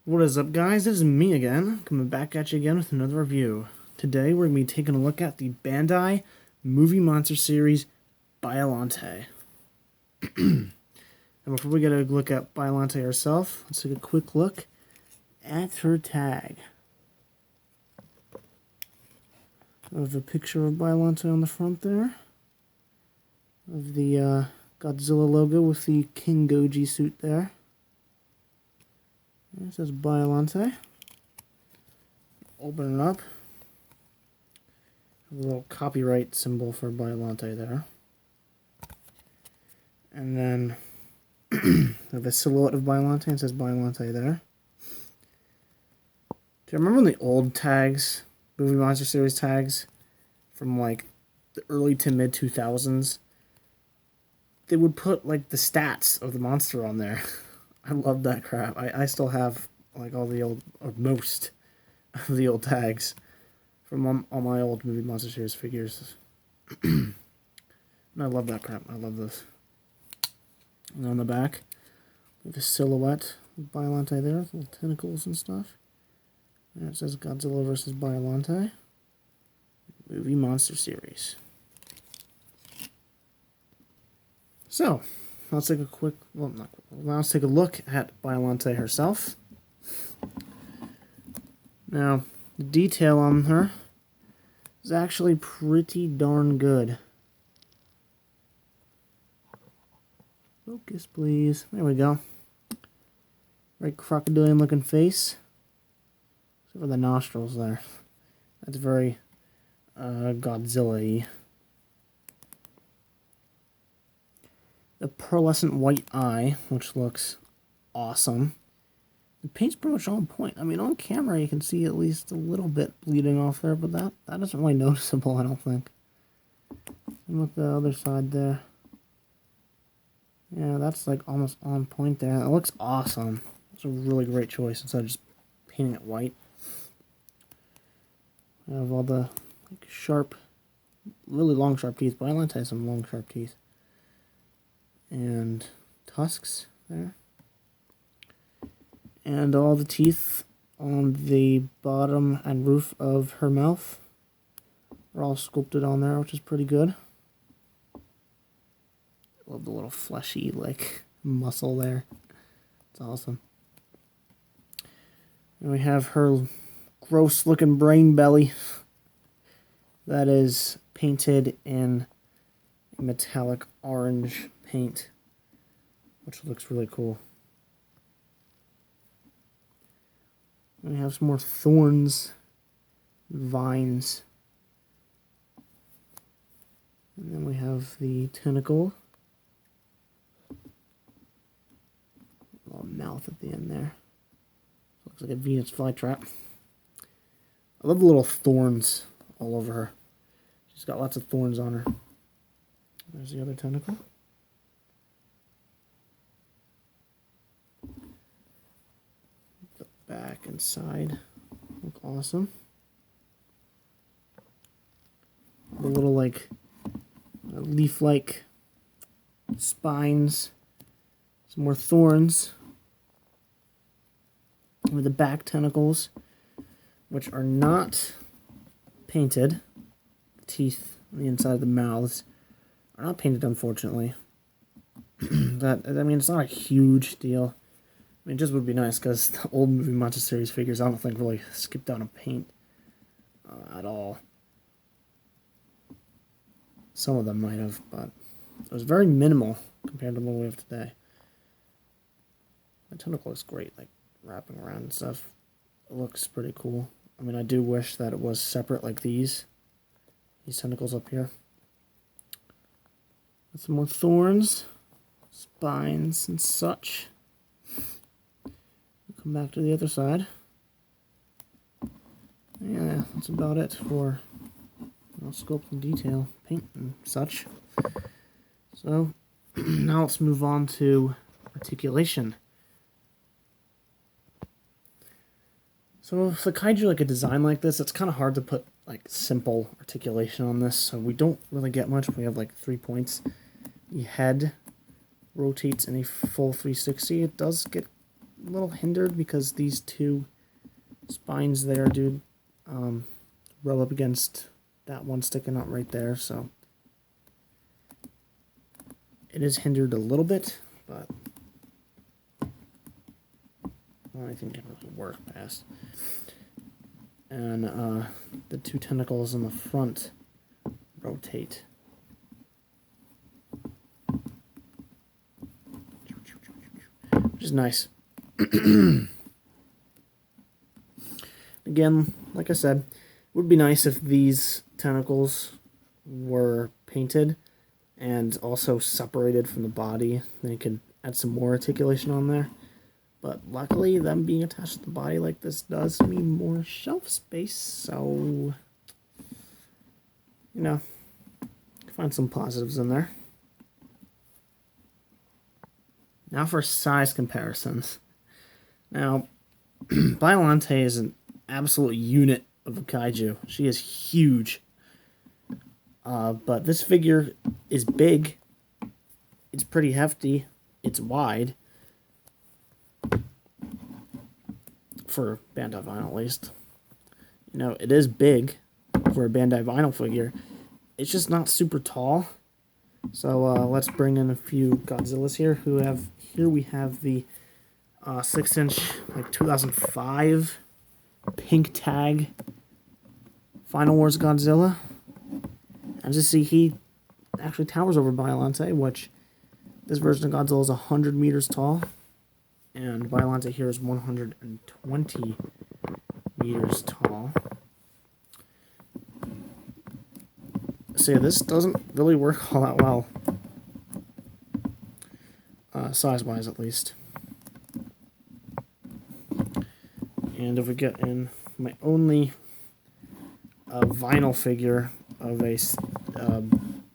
What is up, guys? This is me again, coming back at you again with another review. Today we're going to be taking a look at the Bandai movie monster series Biollante. And before we get a look at Biollante herself, let's take a quick look at her tag. Of a picture of Biollante on the front there. Of the Godzilla logo with the King Goji suit there. It says Biollante. Open it up. A little copyright symbol for Biollante there. And then the silhouette of Biollante, and it says Biollante there. Do you remember the old tags, movie monster series tags from like the early to mid 2000s? They would put like the stats of the monster on there. I love that crap. I still have like all the old, or most of the old tags from all my old movie monster series figures. And I love that crap. I love this. And on the back, we have a silhouette of Biollante there, with little tentacles and stuff. And it says Godzilla vs. Biollante, movie monster series. So, let's take a quick, let's take a look at Biollante herself. Now, the detail on her is actually pretty darn good. Focus, please. There we go. Very crocodilian looking face. Except for the nostrils there. That's very Godzilla-y. The pearlescent white eye, which looks awesome. The paint's pretty much on point. I mean, on camera you can see at least a little bit bleeding off there, but that isn't really noticeable, I don't think. And with the other side there. Yeah, that's like almost on point there. It looks awesome. It's a really great choice instead of just painting it white. I have all the like sharp, really long sharp teeth. Biollante has some long sharp teeth. And tusks there. And all the teeth on the bottom and roof of her mouth are all sculpted on there, which is pretty good. Love the little fleshy, like, muscle there. It's awesome. And we have her gross-looking brain belly that is painted in metallic orange paint, which looks really cool. And we have some more thorns, vines, and then we have the tentacle, little mouth at the end there. Looks like a Venus flytrap. I love the little thorns all over her. She's got lots of thorns on her. There's the other tentacle. The back and side look awesome. The little like leaf-like spines. Some more thorns. With the back tentacles, which are not painted. Teeth on the inside of the mouths are not painted, unfortunately. It's not a huge deal. I mean, it just would be nice, because the old movie monster series figures, I don't think really skipped out on paint at all. Some of them might have, but it was very minimal compared to what we have today. The tentacle looks great, like wrapping around and stuff. It looks pretty cool. I mean, I do wish that it was separate like these tentacles up here. Got some more thorns, spines, and such. We'll come back to the other side. Yeah, that's about it for sculpt and detail, paint and such. So, now let's move on to articulation. So if the kaiju like a design like this, it's kind of hard to put like simple articulation on this. So we don't really get much. We have like 3 points. The head rotates in a full 360. It does get a little hindered because these two spines there do rub up against that one sticking out right there, so it is hindered a little bit, but I think it will work past. And the two tentacles in the front rotate. Which is nice. Again, like I said, it would be nice if these tentacles were painted and also separated from the body. They could add some more articulation on there. But luckily, them being attached to the body like this does mean more shelf space, so, you know, find some positives in there. Now for size comparisons. Now, Biollante is an absolute unit of a kaiju. She is huge. But this figure is big. It's pretty hefty. It's wide. For Bandai vinyl, at least. You know, it is big for a Bandai vinyl figure. It's just not super tall. So let's bring in a few Godzillas here. Here we have the 6-inch, like 2005 pink tag Final Wars Godzilla. As you see, he actually towers over Biollante, which this version of Godzilla is 100 meters tall. And Biollante here is 120 meters tall. So yeah, this doesn't really work all that well. Size-wise, at least. And if we get in my only vinyl figure of a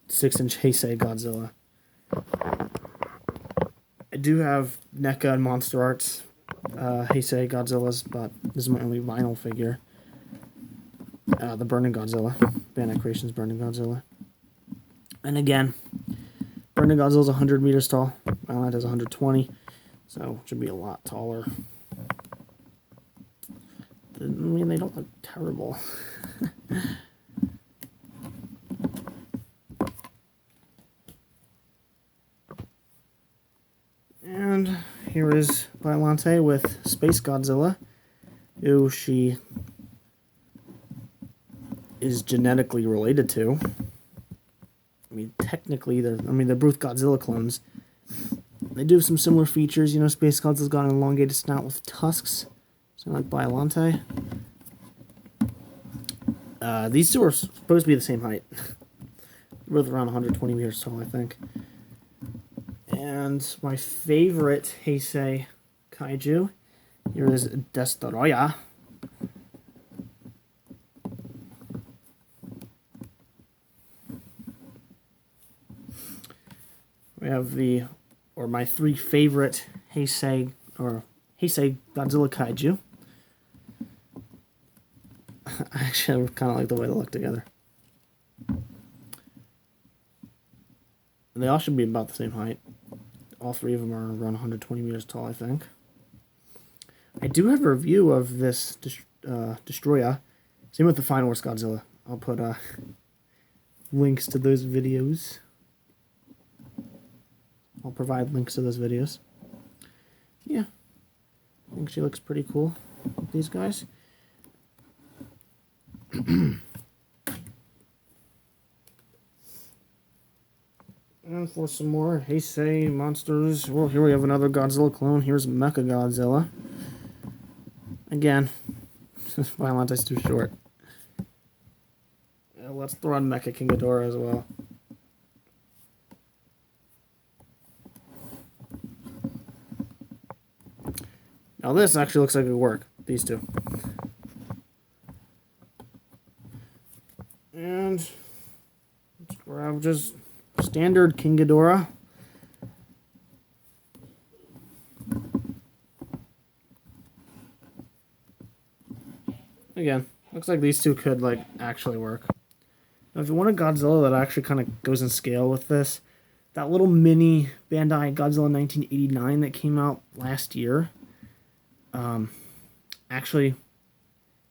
6-inch Heisei Godzilla. I do have NECA and Monster Arts Heisei Godzillas, but this is my only vinyl figure. The Burning Godzilla. Bandai Creations Burning Godzilla. And again, Burning Godzilla is 100 meters tall. Biollante is 120, so it should be a lot taller. I mean, they don't look terrible. And here is Biollante with Space Godzilla, who she is genetically related to. I mean, technically, they're both Godzilla clones. They do have some similar features. You know, Space Godzilla's got an elongated snout with tusks, so like Biollante. These two are supposed to be the same height. They're both around 120 meters tall, I think. And my favorite Heisei kaiju here is Destoroyah. We have my three favorite Heisei Godzilla kaiju. Actually, I kind of like the way they look together. And they all should be about the same height. All three of them are around 120 meters tall, I think. I do have a review of this Destroyer. Same with the Final Wars Godzilla. I'll put links to those videos. I'll provide links to those videos. Yeah. I think she looks pretty cool with these guys. And for some more Heisei monsters, well, here we have another Godzilla clone. Here's Mechagodzilla. Again, Biollante's too short. Let's throw on Mecha King Ghidorah as well. Now this actually looks like it would work. These two. And let's grab just standard King Ghidorah. Again, looks like these two could actually work. Now, if you want a Godzilla that actually kind of goes in scale with this, that little mini Bandai Godzilla 1989 that came out last year, actually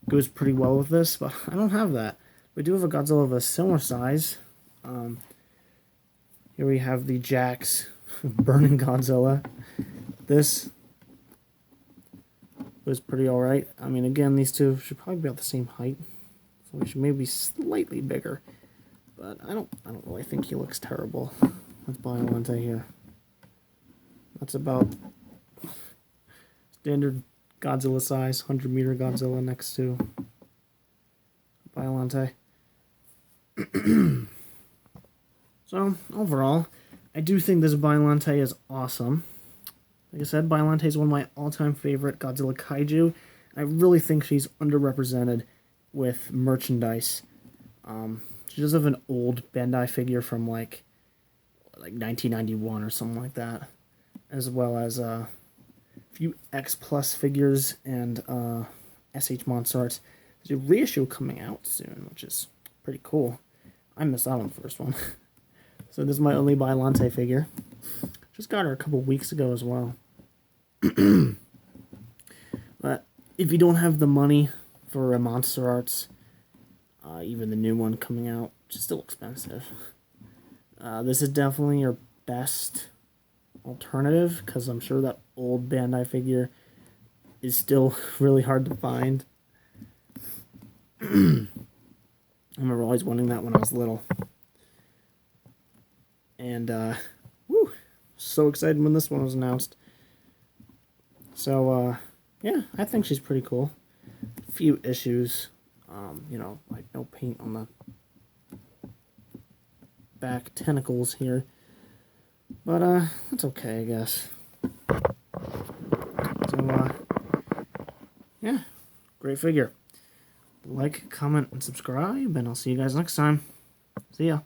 goes pretty well with this, but I don't have that. We do have a Godzilla of a similar size. Here we have the Jax Burning Godzilla. This was pretty alright. I mean, again, these two should probably be about the same height. So we should maybe slightly bigger. But I don't really think he looks terrible. Let's Biollante here. That's about standard Godzilla size, 100-meter Godzilla next to Biollante. So, overall, I do think this Biollante is awesome. Like I said, Biollante is one of my all-time favorite Godzilla kaiju. I really think she's underrepresented with merchandise. She does have an old Bandai figure from like 1991 or something like that, as well as a few X Plus figures and SH Monster Arts. There's a reissue coming out soon, which is pretty cool. I missed out on the first one. So this is my only Biollante figure. Just got her a couple weeks ago as well. But if you don't have the money for a Monster Arts, even the new one coming out, which is still expensive, this is definitely your best alternative, because I'm sure that old Bandai figure is still really hard to find. I remember always wanting that when I was little. And, woo, so excited when this one was announced. So, yeah, I think she's pretty cool. A few issues, you know, like no paint on the back tentacles here. But, that's okay, I guess. So, yeah, great figure. Like, comment, and subscribe, and I'll see you guys next time. See ya.